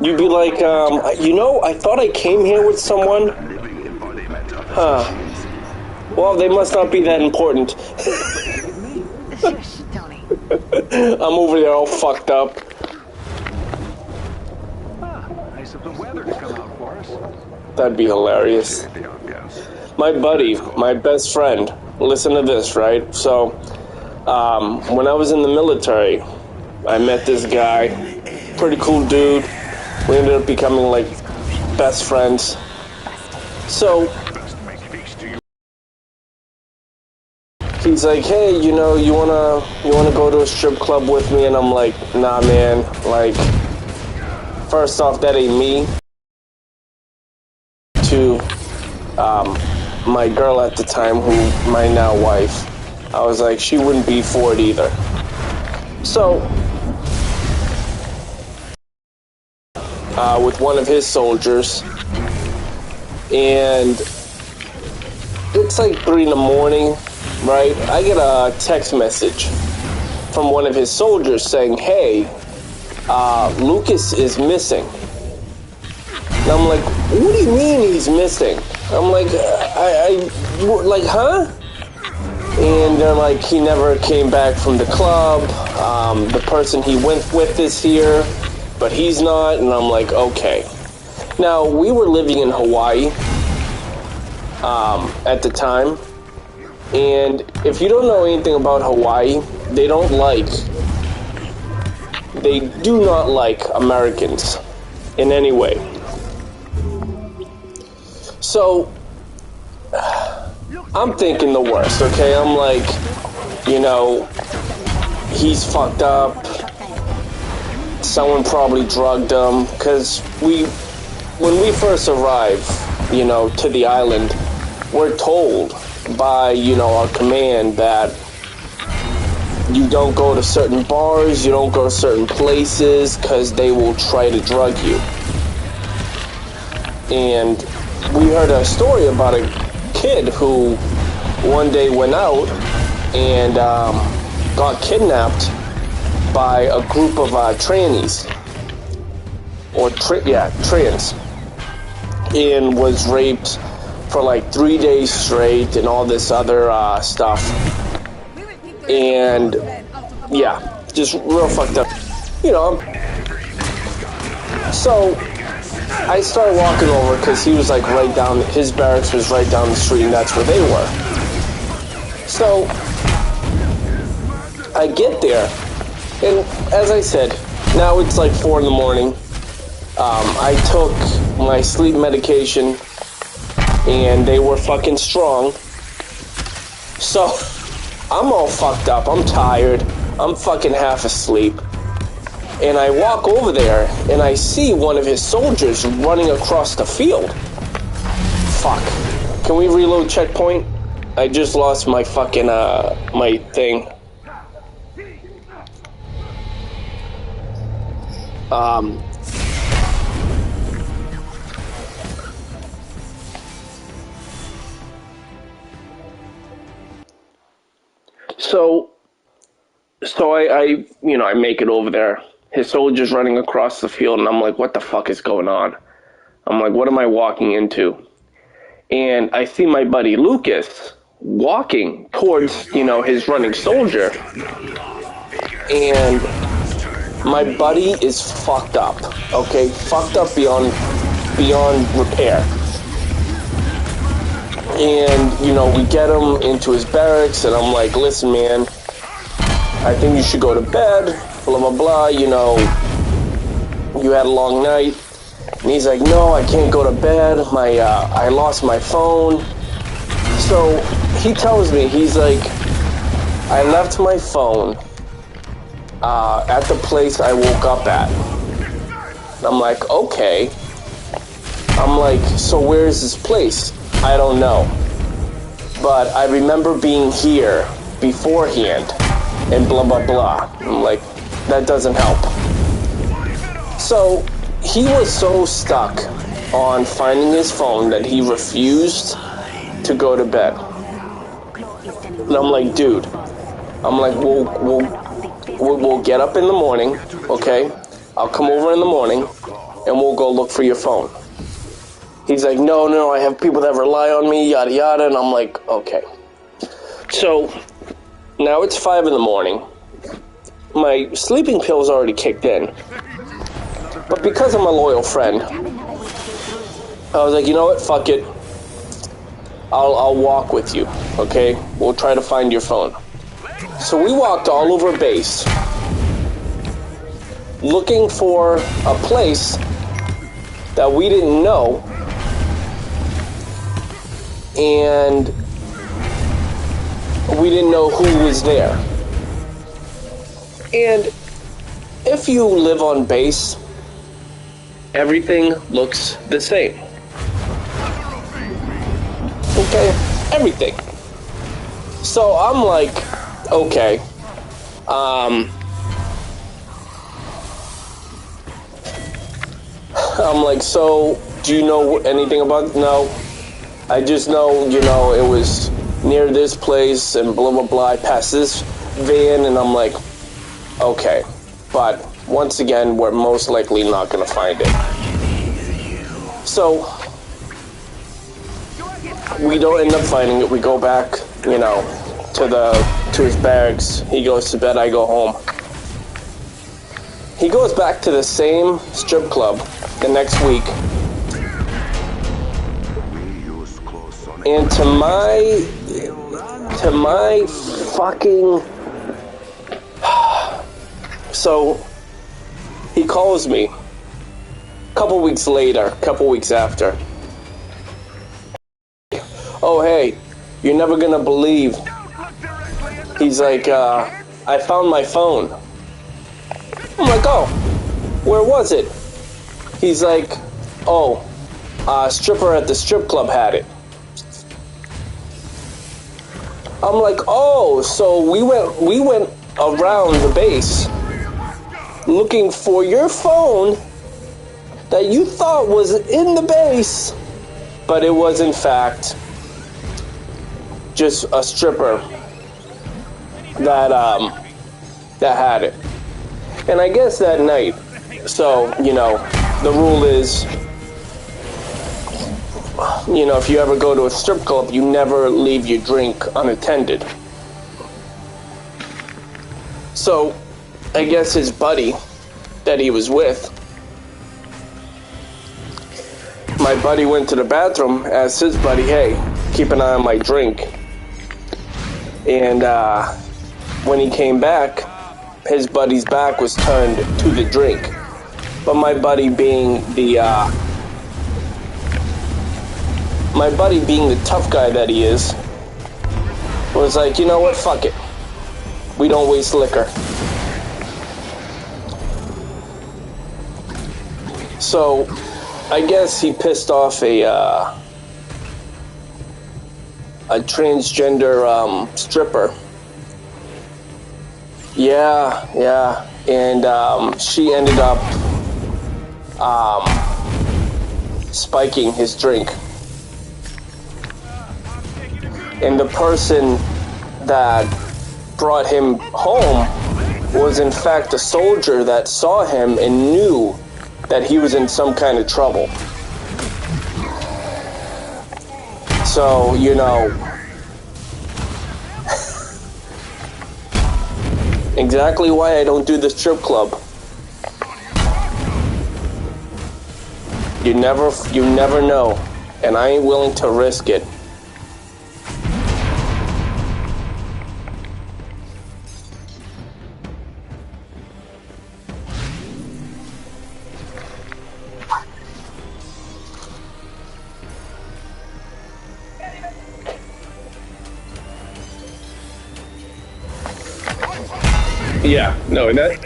You'd be like, you know, I thought I came here with someone. Huh. Well, they must not be that important. Shush, Tony. I'm over there all fucked up. Nice of the weather to come out for us. That'd be hilarious. My buddy, my best friend, listen to this, right? So, when I was in the military, I met this guy, pretty cool dude. We ended up becoming like best friends. So, he's like, hey, you know, you wanna go to a strip club with me? And I'm like, nah, man. Like, first off, that ain't me. To my girl at the time, who my now wife, I was like, she wouldn't be for it either. So, with one of his soldiers, and it's like 3 in the morning, right? I get a text message from one of his soldiers saying, hey, Lucas is missing. And I'm like, what do you mean he's missing? I'm like, like, huh? And they're like, he never came back from the club. The person he went with is here, but he's not. And I'm like, okay. Now, we were living in Hawaii at the time. And if you don't know anything about Hawaii, they do not like Americans in any way. So, I'm thinking the worst, okay? I'm like, you know, he's fucked up. Someone probably drugged him. Because when we first arrive, you know, to the island, we're told by, you know, our command that you don't go to certain bars, you don't go to certain places, because they will try to drug you. And we heard a story about a kid who one day went out and got kidnapped by a group of trannies, or trans, and was raped for like 3 days straight and all this other stuff. And yeah, just real fucked up, you know. So I started walking over because he was like right down, his barracks was right down the street, and that's where they were. So I get there, and as I said, now it's like 4 in the morning. I took my sleep medication, and they were fucking strong. So I'm all fucked up, I'm tired, I'm fucking half asleep. And I walk over there, and I see one of his soldiers running across the field. Fuck. Can we reload checkpoint? I just lost my fucking, my thing. So I you know, I make it over there. His soldier's running across the field, and I'm like, what the fuck is going on? I'm like, what am I walking into? And I see my buddy Lucas walking towards, you know, his running soldier. And my buddy is fucked up, okay? Fucked up beyond repair. And, you know, we get him into his barracks, and I'm like, listen, man, I think you should go to bed, blah, blah, blah, you know, you had a long night. And he's like, no, I can't go to bed, I lost my phone. So he tells me, he's like, I left my phone at the place I woke up at. And I'm like, okay. I'm like, so where is this place? I don't know. But I remember being here beforehand. And blah, blah, blah. I'm like, that doesn't help. So he was so stuck on finding his phone that he refused to go to bed. And I'm like, dude, I'm like, we'll get up in the morning, okay? I'll come over in the morning, and we'll go look for your phone. He's like, no, I have people that rely on me, yada yada, and I'm like, okay. So, now it's 5 in the morning. My sleeping pill's already kicked in. But because I'm a loyal friend, I was like, you know what, fuck it. I'll walk with you, okay? We'll try to find your phone. So we walked all over base, looking for a place that we didn't know, and we didn't know who was there. And if you live on base, everything looks the same. Okay, everything. So I'm like, okay, I'm like, so do you know anything about? No, I just know, it was near this place and blah blah blah. I passed this van, and I'm like, okay, but once again, we're most likely not gonna find it. So we don't end up finding it. We go back, to his barracks. He goes to bed, I go home. He goes back to the same strip club the next week. And to my fucking... So, he calls me a couple weeks after. Oh, hey, you're never gonna believe. He's like, I found my phone. I'm like, oh, where was it? He's like, oh, a stripper at the strip club had it. I'm like, oh, so we went around the base looking for your phone that you thought was in the base, but it was in fact just a stripper that had it. And I guess that night, so, the rule is, if you ever go to a strip club, you never leave your drink unattended. So, I guess his buddy that he was with, my buddy went to the bathroom, asked his buddy, hey, keep an eye on my drink. And when he came back, his buddy's back was turned to the drink. But my buddy being the tough guy that he is, was like, you know what, fuck it. We don't waste liquor. So, I guess he pissed off a transgender stripper. Yeah. And she ended up spiking his drink. And the person that brought him home was in fact a soldier that saw him and knew that he was in some kind of trouble. So, exactly why I don't do the strip club. You never know, and I ain't willing to risk it. Yeah, no, and that...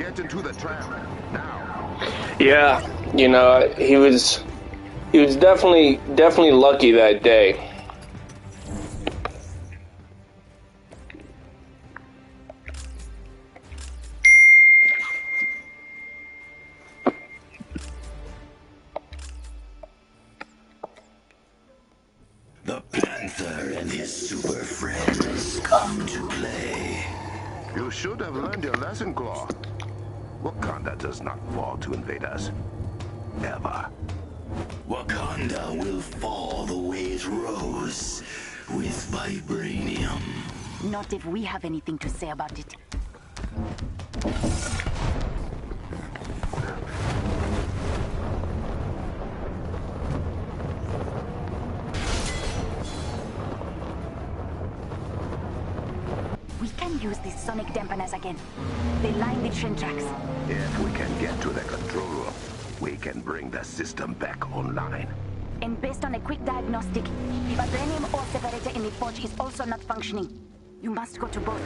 Get into the tram now. Yeah, you know, he was definitely lucky that day. The Panther and his super friends come to play. You should have learned your lesson, Claw. Wakanda does not fall to invade us. Ever. Wakanda will fall the way it rose, with vibranium. Not if we have anything to say about it. We can use these sonic dampeners again. They line the train tracks. If we can get to the control room, we can bring the system back online. And based on a quick diagnostic, the vibranium ore separator in the forge is also not functioning. You must go to both.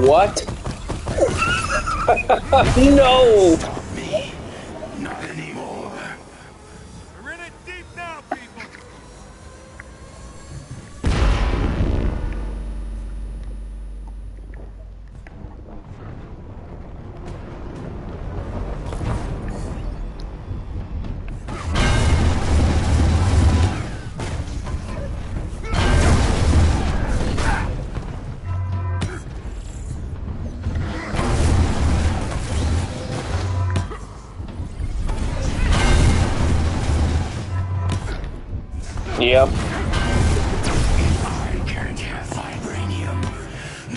What? No! Stop me. Not anymore. We're in it deep now, people. Yep. I can't have vibranium.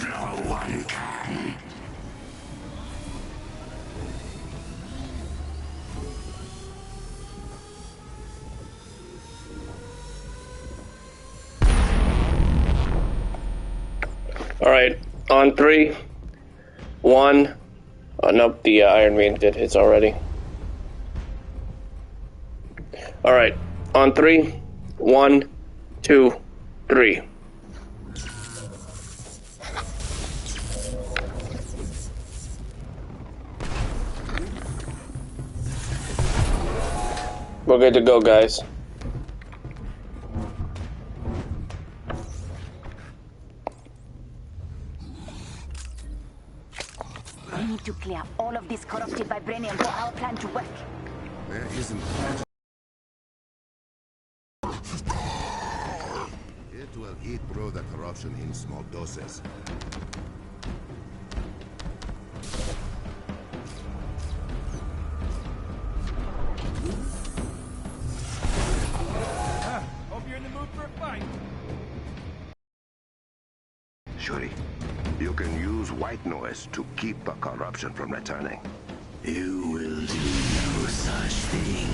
No one can. Alright, on 3, 1. Oh, nope, the Iron Man did his already. Alright, on 3, 1, 2, 3. We're good to go, guys. We need to clear all of this corrupted vibranium for our plan to work. There isn't. It will eat through the corruption in small doses. Hope you're in the mood for a fight. Shuri, you can use white noise to keep the corruption from returning. You will do no such thing.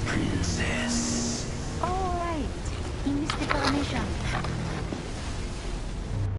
princess. All right. He missed the coronation.